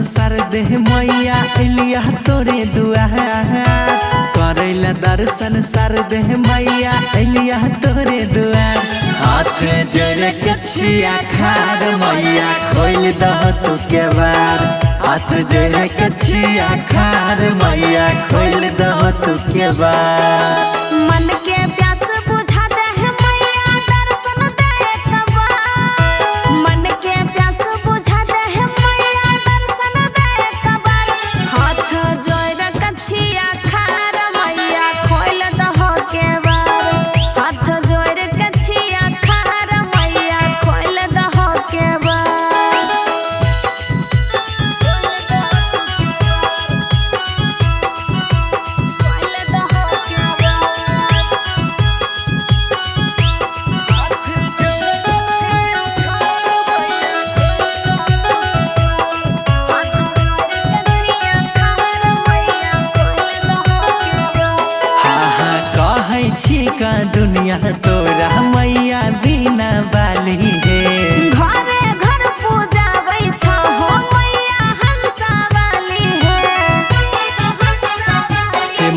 संसार दे मैया एलिया तोरे दुआर करैला दर्शन सर दे मैया एलिया तोरे दुआर हाथ जोड़ के छिया खार मैया खोल दह तू के बार हाथ जोड़ के छिया खार मैया खोल दह तू के बार मन के प्यास बुझा दे मैया दर्शन दे एक बार मन के प्यास बुझा दे मैया दर्शन दे एक बार हाथ जोड़ के छिया खार मैया खोल दह के बार हाथ जोड़ के छिया खार मैया खोल दह के बार खोल दह के का दुनिया तोरा मैया बिना बाली है घरे घर पूजाबै छ हो मैया हंसा वाली हे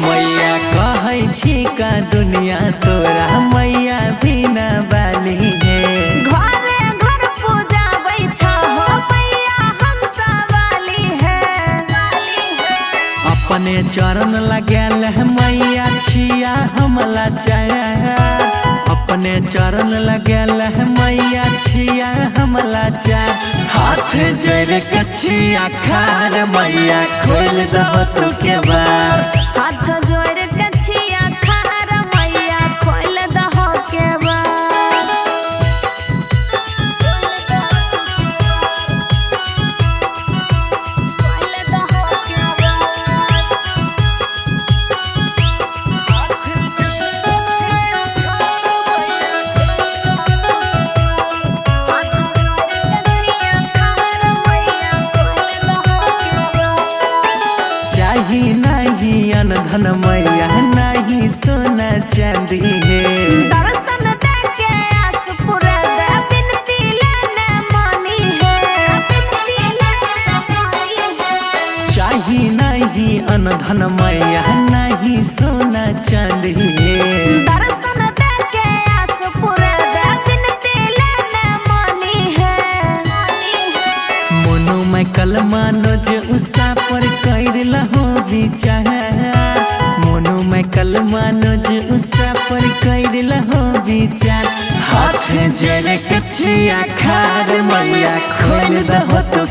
मैया कहै छी का दुनिया तोरा मैया बिना बाली है घरे घर पूजाबै छ हो मैया हंसा वाली अपने चरण लगेल मैया छिया हमला चार अपने चरण लगेल मैया छिया हमला चार हाथ जोड़ के छिया खार मैया खोल दह तू के बार हाथ जोड़ के छिया खार मैया खोल दह के बार खोल दह के चाही नहीं अनधन मैया नहीं सोना चांदी है दर्शन दे के आस पूरा दे बिनती लेने मानी है चाही नहीं अनधन मैया नहीं सोना चांदी है दर्शन दे के आस पूरा दे बिनती लेने मानी है मोनू मैं कल मानो जो उषा पर कर लहो विचार मोनू मैं कल मानो जो उषा पर कर लहो विचार हाथ जोड़ के छिया खार मैया खोल दह तू